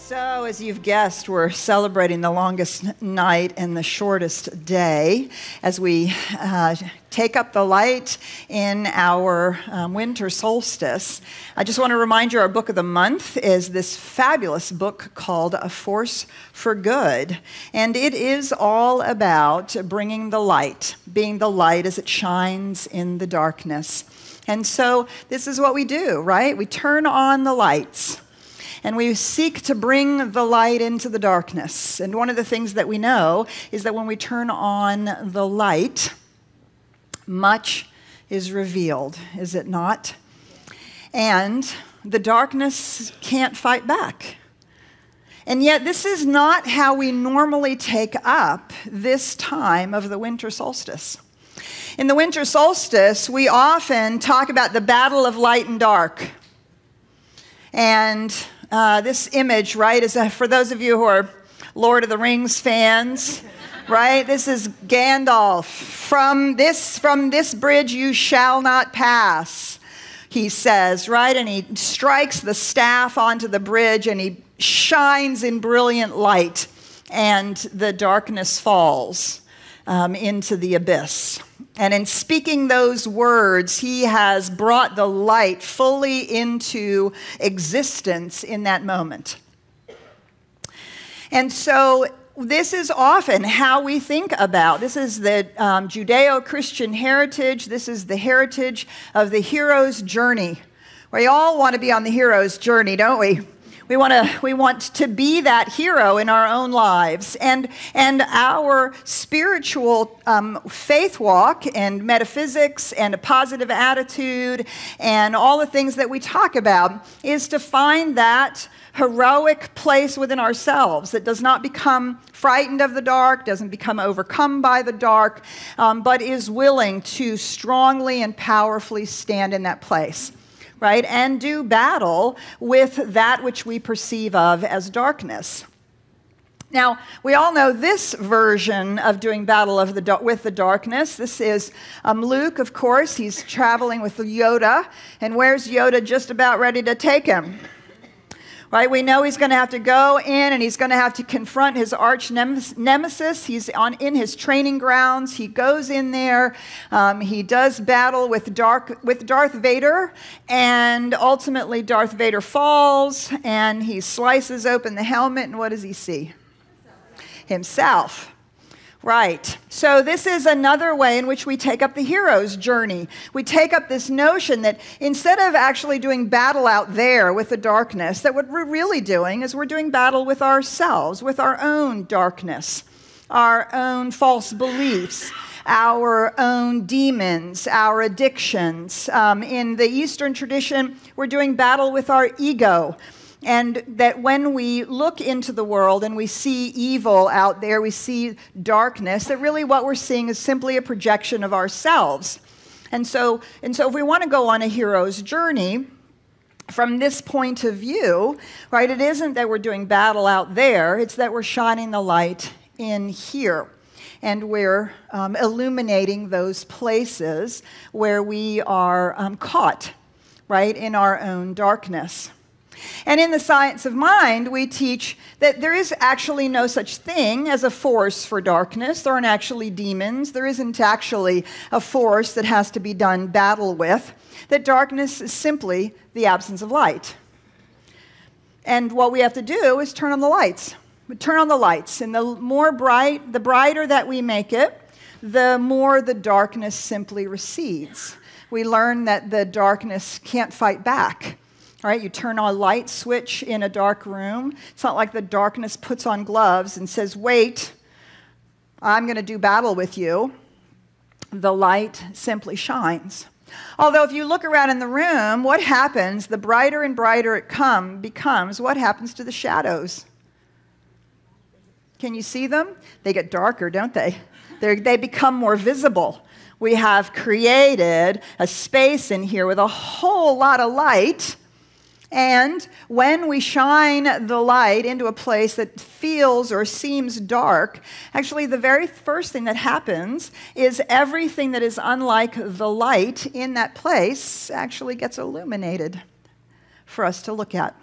So, as you've guessed, we're celebrating the longest night and the shortest day as we take up the light in our winter solstice. I just want to remind you our book of the month is this fabulous book called A Force for Good. And it is all about bringing the light, being the light as it shines in the darkness. And so this is what we do, right? We turn on the lights. And we seek to bring the light into the darkness. And one of the things that we know is that when we turn on the light, much is revealed, is it not? And the darkness can't fight back. And yet this is not how we normally take up this time of the winter solstice. In the winter solstice, we often talk about the battle of light and dark. And this image, right, is for those of you who are Lord of the Rings fans, right? This is Gandalf. From this bridge you shall not pass, he says, right? And he strikes the staff onto the bridge and he shines in brilliant light and the darkness falls into the abyss. And in speaking those words, he has brought the light fully into existence in that moment. And so this is often how we think about. This is the Judeo-Christian heritage. This is the heritage of the hero's journey. We all want to be on the hero's journey, don't we? We want to be that hero in our own lives. And our spiritual faith walk and metaphysics and a positive attitude and all the things that we talk about is to find that heroic place within ourselves that does not become frightened of the dark, doesn't become overcome by the dark, but is willing to strongly and powerfully stand in that place. Right, and do battle with that which we perceive of as darkness. Now, we all know this version of doing battle with the darkness. This is Luke, of course. He's traveling with Yoda, and where's Yoda just about ready to take him? Right, we know he's going to have to go in and he's going to have to confront his arch nemesis. He's in his training grounds. He goes in there. He does battle with Darth Vader, and ultimately Darth Vader falls and he slices open the helmet, and what does he see? Himself. Right. So this is another way in which we take up the hero's journey. We take up this notion that instead of actually doing battle out there with the darkness, that what we're really doing is we're doing battle with ourselves, with our own darkness, our own false beliefs, our own demons, our addictions. In the Eastern tradition, we're doing battle with our ego. And that when we look into the world and we see evil out there, we see darkness, that really what we're seeing is simply a projection of ourselves. And so if we want to go on a hero's journey from this point of view, right, it isn't that we're doing battle out there, it's that we're shining the light in here. And we're illuminating those places where we are caught, right, in our own darkness. And in the science of mind, we teach that there is actually no such thing as a force for darkness. There aren't actually demons. There isn't actually a force that has to be done battle with. That darkness is simply the absence of light. And what we have to do is turn on the lights. We turn on the lights, and the brighter that we make it, the more the darkness simply recedes. We learn that the darkness can't fight back. All right, you turn on a light switch in a dark room. It's not like the darkness puts on gloves and says, wait, I'm going to do battle with you. The light simply shines. Although if you look around in the room, what happens? The brighter and brighter it becomes, what happens to the shadows? Can you see them? They get darker, don't they? They become more visible. We have created a space in here with a whole lot of light. And when we shine the light into a place that feels or seems dark, actually the very first thing that happens is everything that is unlike the light in that place actually gets illuminated for us to look at.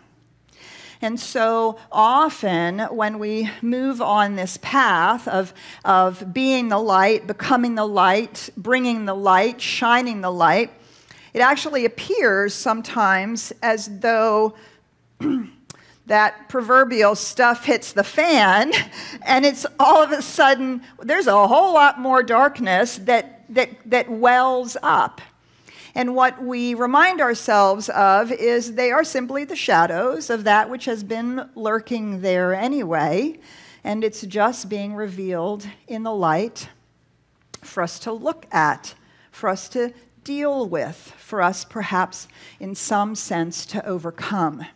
And so often when we move on this path of being the light, becoming the light, bringing the light, shining the light, it actually appears sometimes as though that proverbial stuff hits the fan, and it's all of a sudden, there's a whole lot more darkness that wells up. And what we remind ourselves of is they are simply the shadows of that which has been lurking there anyway, and it's just being revealed in the light for us to look at, for us to deal with, for us perhaps in some sense to overcome.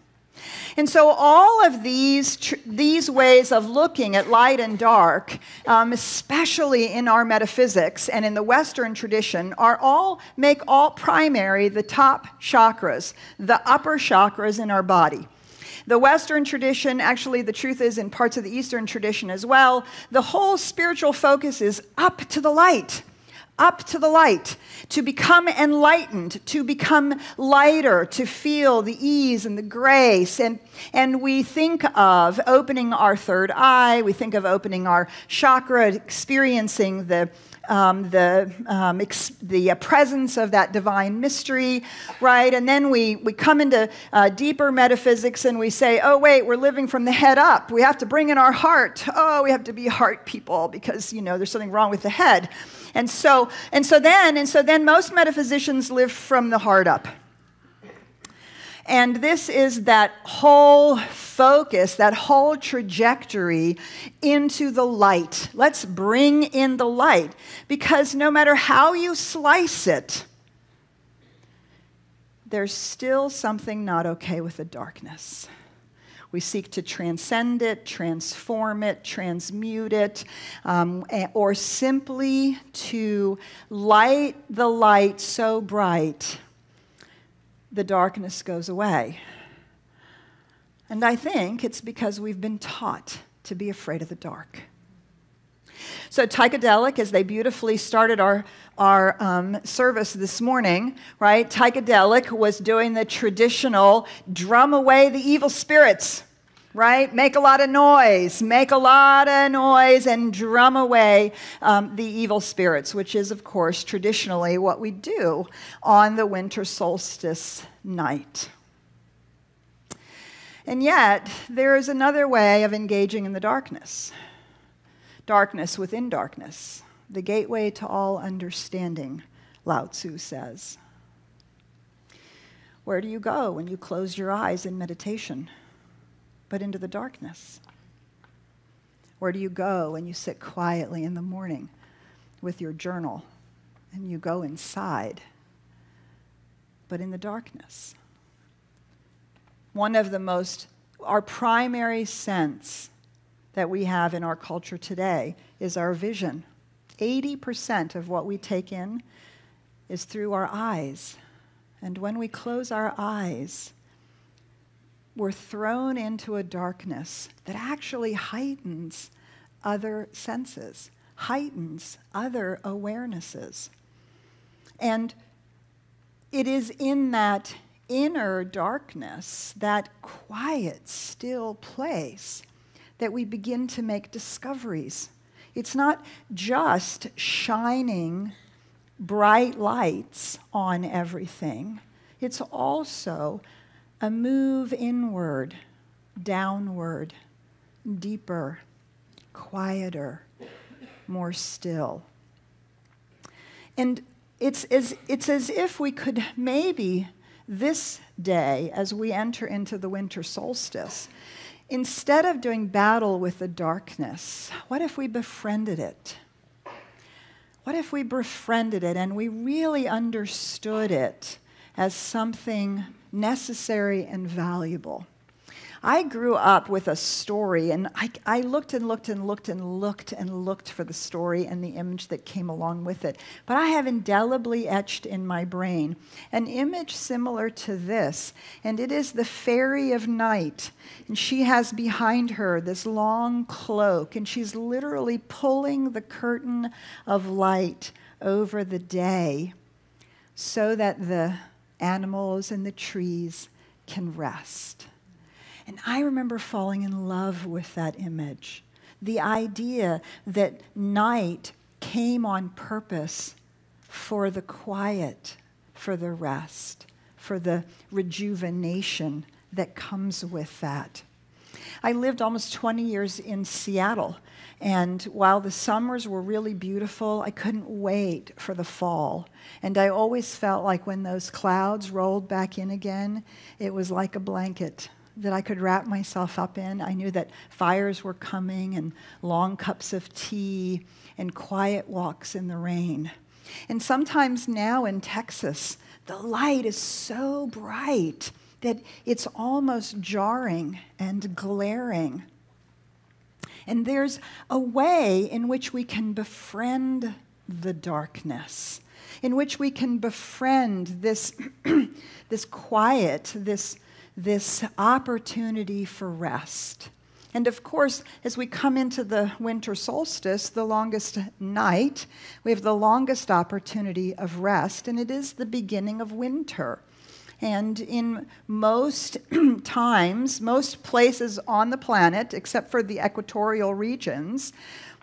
And so all of these ways of looking at light and dark, especially in our metaphysics and in the Western tradition, make all primary the top chakras, the upper chakras in our body. The Western tradition, actually the truth is in parts of the Eastern tradition as well, the whole spiritual focus is up to the light. Up to the light, to become enlightened, to become lighter, to feel the ease and the grace. And we think of opening our third eye, we think of opening our chakra, experiencing the presence of that divine mystery, right? And then we come into deeper metaphysics and we say, oh, wait, we're living from the head up. We have to bring in our heart. Oh, we have to be heart people because, there's something wrong with the head. And so then most metaphysicians live from the heart up. And this is that whole focus, that whole trajectory into the light. Let's bring in the light, because no matter how you slice it, there's still something not okay with the darkness. We seek to transcend it, transform it, transmute it, or simply to light the light so bright the darkness goes away. And I think it's because we've been taught to be afraid of the dark. So Psychedelic, as they beautifully started our service this morning, right? Psychedelic was doing the traditional drum away the evil spirits, right? Make a lot of noise and drum away the evil spirits, which is, of course, traditionally what we do on the winter solstice night. And yet, there is another way of engaging in the darkness. Darkness within darkness, the gateway to all understanding, Lao Tzu says. Where do you go when you close your eyes in meditation? But into the darkness. Where do you go when you sit quietly in the morning with your journal and you go inside, but in the darkness? Our primary sense that we have in our culture today is our vision. 80% of what we take in is through our eyes. And when we close our eyes, we're thrown into a darkness that actually heightens other senses, heightens other awarenesses. And it is in that inner darkness, that quiet, still place, that we begin to make discoveries. It's not just shining bright lights on everything. It's also a move inward, downward, deeper, quieter, more still. And it's as if we could maybe this day, as we enter into the winter solstice, instead of doing battle with the darkness, what if we befriended it? What if we befriended it and we really understood it as something necessary and valuable? I grew up with a story, and I looked and looked and looked and looked and looked for the story and the image that came along with it. But I have indelibly etched in my brain an image similar to this, and it is the Fairy of Night. And she has behind her this long cloak, and she's literally pulling the curtain of light over the day so that the animals and the trees can rest. And I remember falling in love with that image. The idea that night came on purpose for the quiet, for the rest, for the rejuvenation that comes with that. I lived almost 20 years in Seattle, and while the summers were really beautiful, I couldn't wait for the fall. And I always felt like when those clouds rolled back in again, it was like a blanket that I could wrap myself up in. I knew that fires were coming and long cups of tea and quiet walks in the rain. And sometimes now in Texas, the light is so bright that it's almost jarring and glaring. And there's a way in which we can befriend the darkness, in which we can befriend this, this quiet, this opportunity for rest. And of course, as we come into the winter solstice, the longest night, we have the longest opportunity of rest, and it is the beginning of winter. And in most times, most places on the planet, except for the equatorial regions,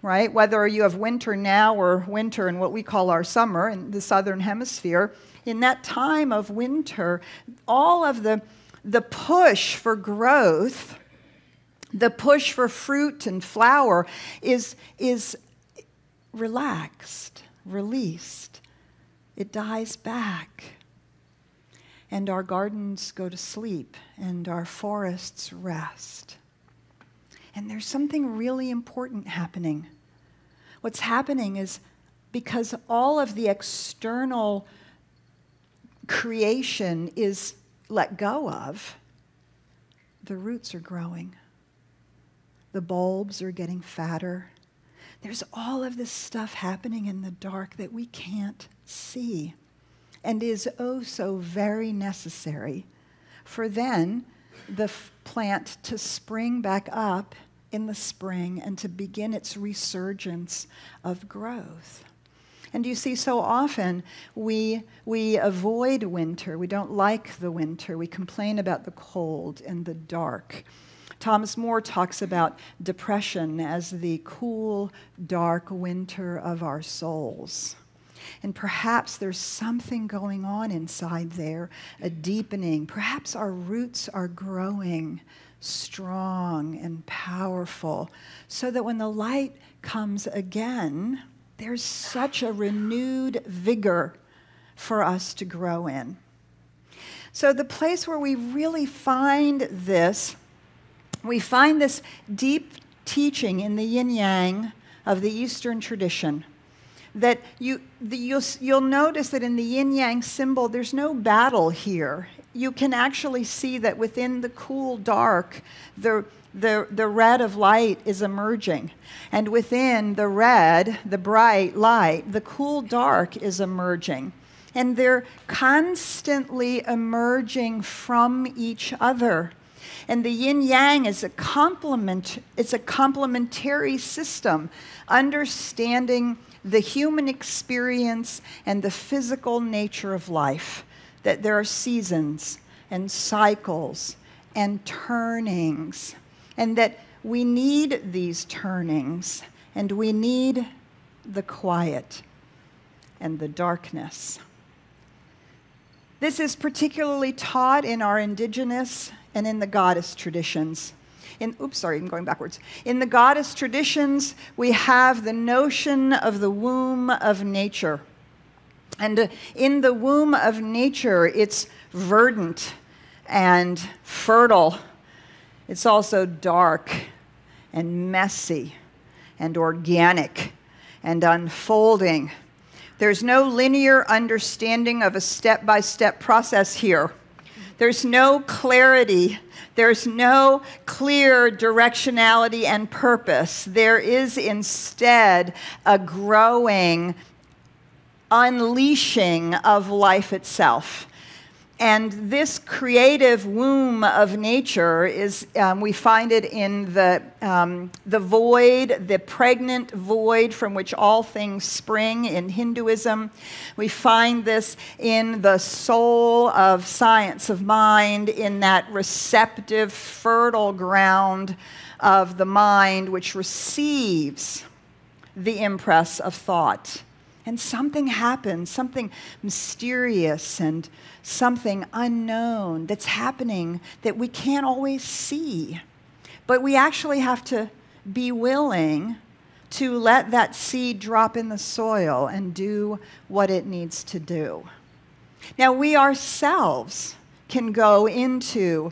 right, whether you have winter now or winter in what we call our summer in the southern hemisphere, in that time of winter, all of the push for growth, the push for fruit and flower is relaxed, released. It dies back. And our gardens go to sleep, and our forests rest. And there's something really important happening. What's happening is because all of the external creation is let go of, the roots are growing. The bulbs are getting fatter. There's all of this stuff happening in the dark that we can't see, and is oh so very necessary for then the plant to spring back up in the spring and to begin its resurgence of growth. And you see, so often we avoid winter. We don't like the winter. We complain about the cold and the dark. Thomas More talks about depression as the cool, dark winter of our souls. And perhaps there's something going on inside there, a deepening. Perhaps our roots are growing strong and powerful, so that when the light comes again, there's such a renewed vigor for us to grow in. So the place where we really find this, we find this deep teaching in the yin-yang of the Eastern tradition. That you'll notice that in the yin-yang symbol, there's no battle here. You can actually see that within the cool dark, the red of light is emerging. And within the red, the bright light, the cool dark is emerging. And they're constantly emerging from each other. And the yin-yang is a complement. It's a complementary system, understanding the human experience and the physical nature of life, that there are seasons and cycles and turnings, and that we need these turnings, and we need the quiet and the darkness. This is particularly taught in our indigenous and in the goddess traditions. In the goddess traditions, we have the notion of the womb of nature. And in the womb of nature, it's verdant and fertile. It's also dark and messy and organic and unfolding. There's no linear understanding of a step-by-step process here. There's no clarity. There's no clear directionality and purpose. There is instead a growing unleashing of life itself. And this creative womb of nature is, we find it in the void, the pregnant void from which all things spring in Hinduism. We find this in the soul of science of mind, in that receptive, fertile ground of the mind which receives the impress of thought. And something happens, something mysterious and something unknown that's happening that we can't always see. But we actually have to be willing to let that seed drop in the soil and do what it needs to do. Now, we ourselves can go into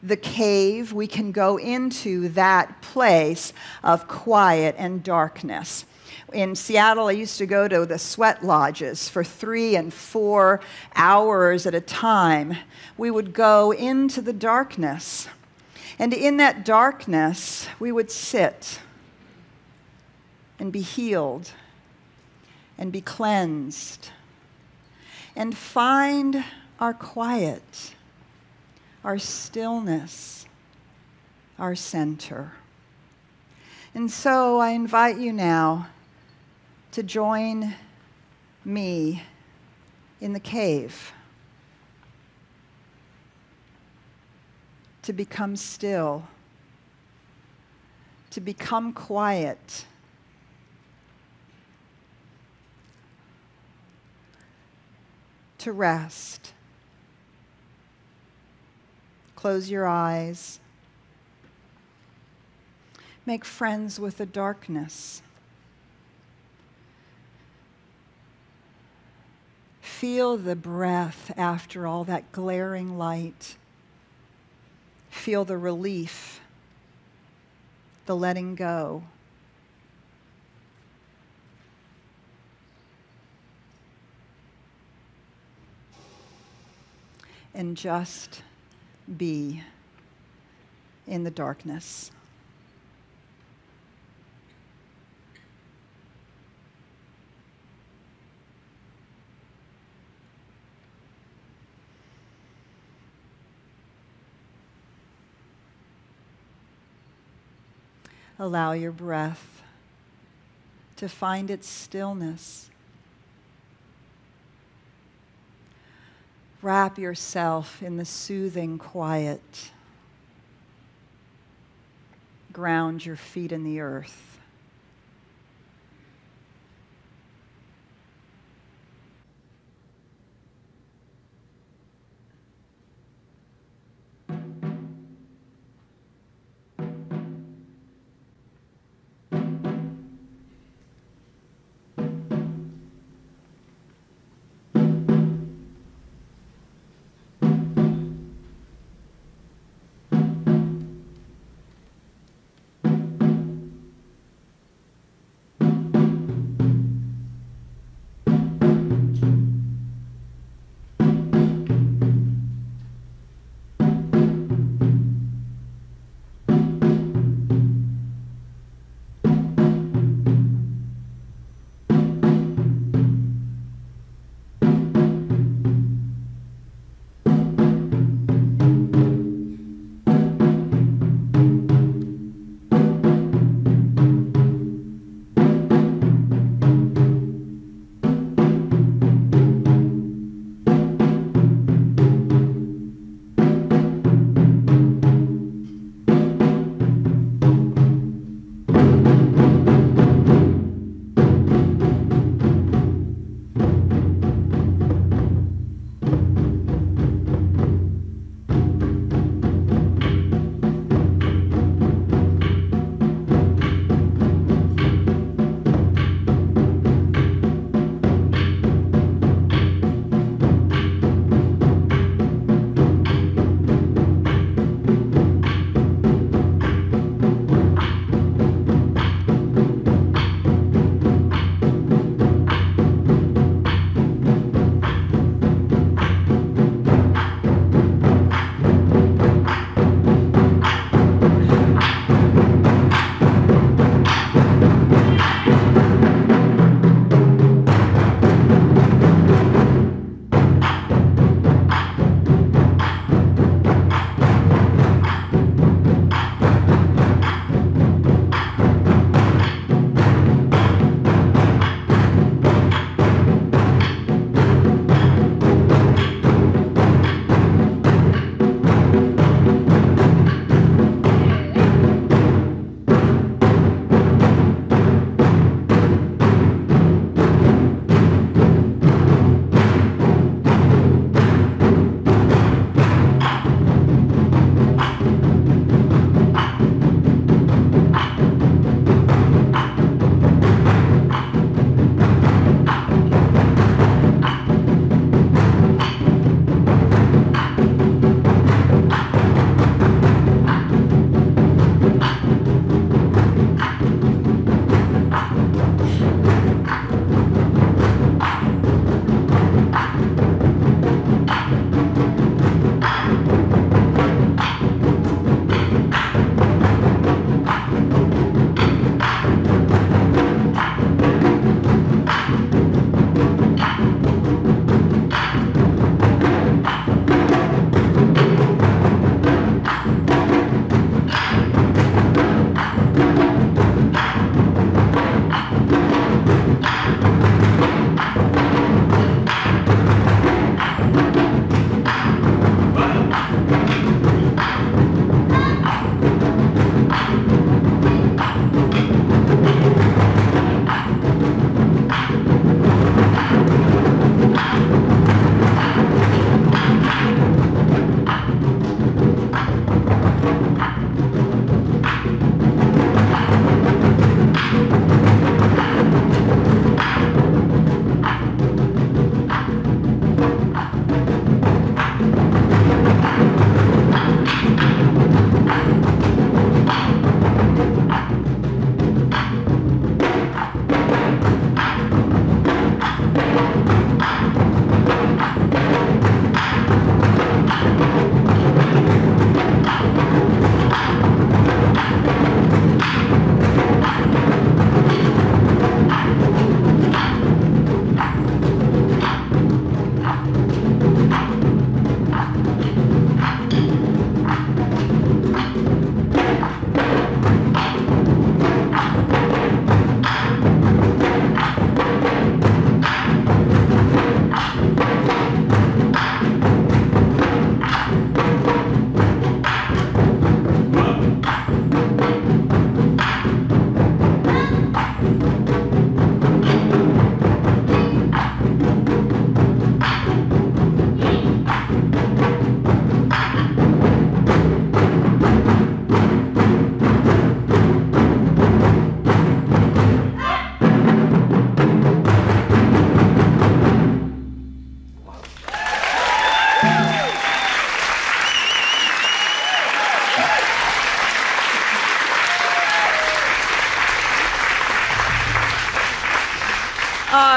the cave, we can go into that place of quiet and darkness. In Seattle, I used to go to the sweat lodges for 3 and 4 hours at a time. We would go into the darkness. And in that darkness, we would sit and be healed and be cleansed and find our quiet, our stillness, our center. And so I invite you now to join me in the cave, to become still, to become quiet, to rest. Close your eyes. Make friends with the darkness. Feel the breath after all that glaring light. Feel the relief, the letting go. And just be in the darkness. Allow your breath to find its stillness. Wrap yourself in the soothing quiet. Ground your feet in the earth.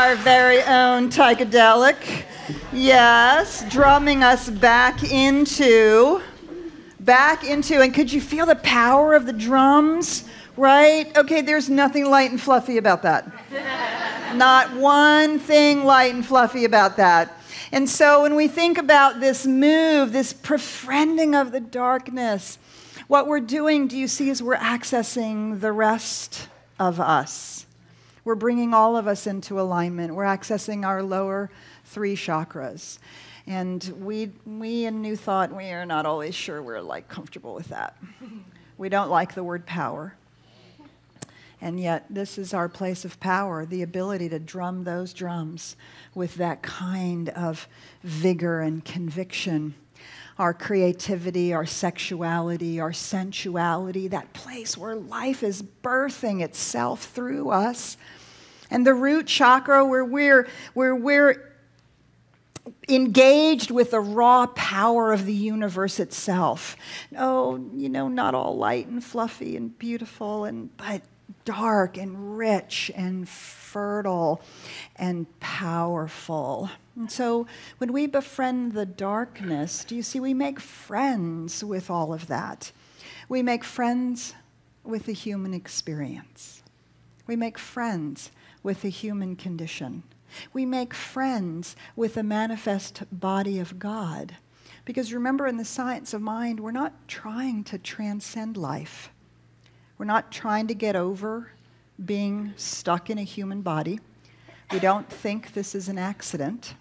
our very own psychedelic. Yes, drumming us back into, and could you feel the power of the drums, right? Okay, there's nothing light and fluffy about that. Not one thing light and fluffy about that. And so when we think about this move, this befriending of the darkness, what we're doing, do you see, is we're accessing the rest of us. We're bringing all of us into alignment. We're accessing our lower 3 chakras. And we in New Thought, we are not always sure we're comfortable with that. We don't like the word power. And yet, this is our place of power, the ability to drum those drums with that kind of vigor and conviction. Our creativity, our sexuality, our sensuality, that place where life is birthing itself through us. And the root chakra, where we're engaged with the raw power of the universe itself. Oh, not all light and fluffy and beautiful, but dark and rich and fertile and powerful. And so when we befriend the darkness, do you see, we make friends with all of that. We make friends with the human experience. We make friends with the human condition. We make friends with the manifest body of God. Because remember, in the science of mind, we're not trying to transcend life. We're not trying to get over being stuck in a human body. We don't think this is an accident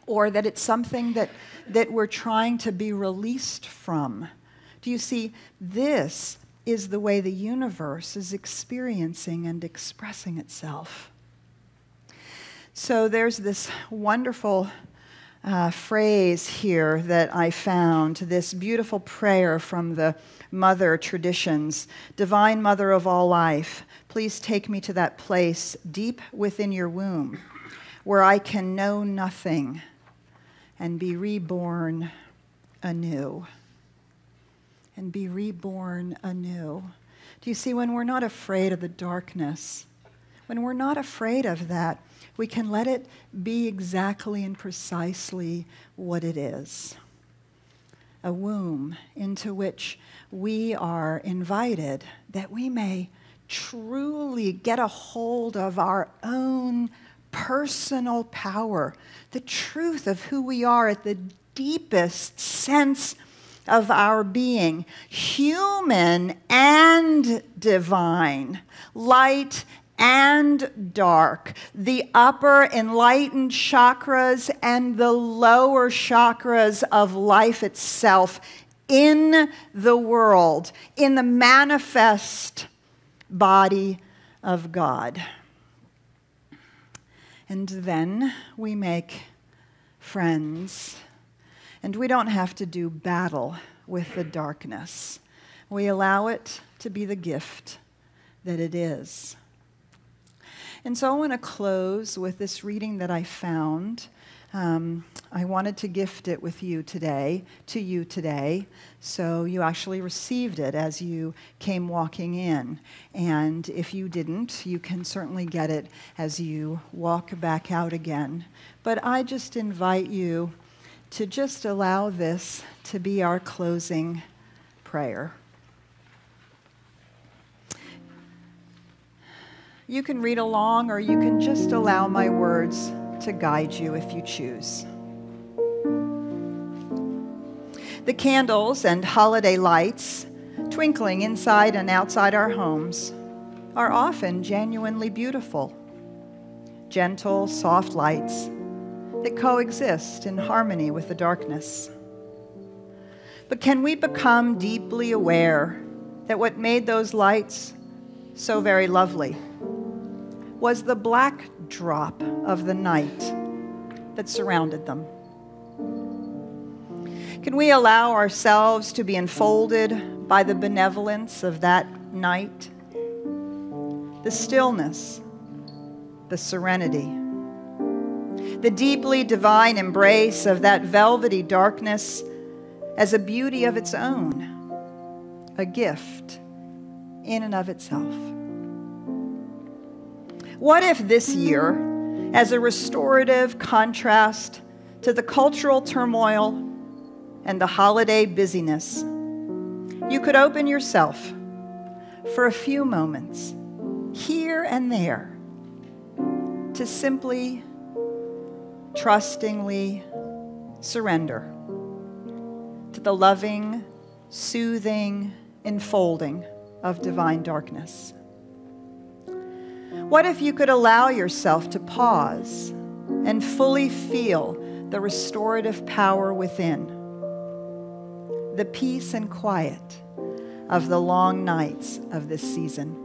or that it's something that we're trying to be released from. Do you see, this is the way the universe is experiencing and expressing itself. So there's this wonderful phrase here that I found, this beautiful prayer from the Mother traditions. Divine Mother of all life, please take me to that place deep within your womb where I can know nothing and be reborn anew. And be reborn anew. Do you see, when we're not afraid of the darkness, when we're not afraid of that, we can let it be exactly and precisely what it is. A womb into which we are invited that we may truly get a hold of our own personal power, the truth of who we are at the deepest sense of our being, human and divine, light and dark, the upper enlightened chakras and the lower chakras of life itself in the world, in the manifest body of God. And then we make friends, and we don't have to do battle with the darkness. We allow it to be the gift that it is. And so I want to close with this reading that I found. I wanted to gift it with you today, to you today, so you actually received it as you came walking in. And if you didn't, you can certainly get it as you walk back out again. But I just invite you to just allow this to be our closing prayer. You can read along, or you can just allow my words to guide you if you choose. The candles and holiday lights twinkling inside and outside our homes are often genuinely beautiful, gentle, soft lights that coexist in harmony with the darkness. But can we become deeply aware that what made those lights so very lovely was the black drop of the night that surrounded them? Can we allow ourselves to be enfolded by the benevolence of that night? The stillness, the serenity, the deeply divine embrace of that velvety darkness as a beauty of its own, a gift in and of itself. What if this year as a restorative contrast to the cultural turmoil and the holiday busyness, you could open yourself for a few moments, here and there, to simply, trustingly surrender to the loving, soothing enfolding of divine darkness. What if you could allow yourself to pause and fully feel the restorative power within, the peace and quiet of the long nights of this season?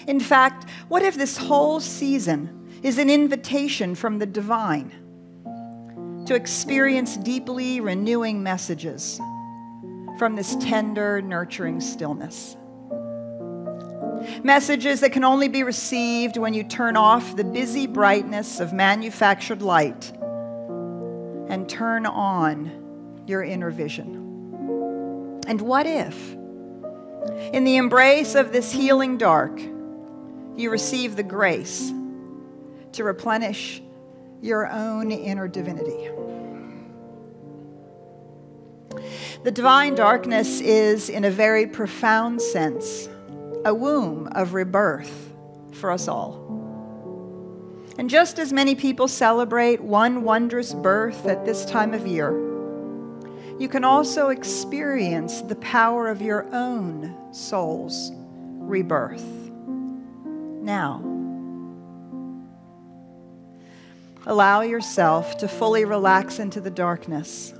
In fact, what if this whole season is an invitation from the divine to experience deeply renewing messages from this tender, nurturing stillness? Messages that can only be received when you turn off the busy brightness of manufactured light and turn on your inner vision. And what if, in the embrace of this healing dark, you receive the grace to replenish your own inner divinity? The divine darkness is, in a very profound sense, a womb of rebirth for us all. And just as many people celebrate one wondrous birth at this time of year, you can also experience the power of your own soul's rebirth now. Allow yourself to fully relax into the darkness,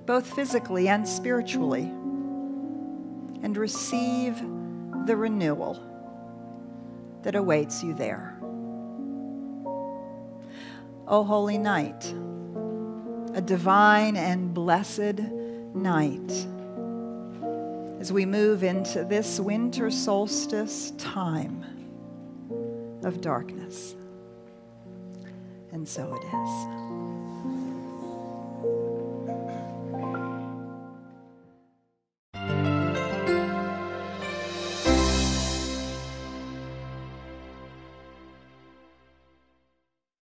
both physically and spiritually, and receive the renewal that awaits you there. O holy night, a divine and blessed night, as we move into this winter solstice time of darkness. And so it is.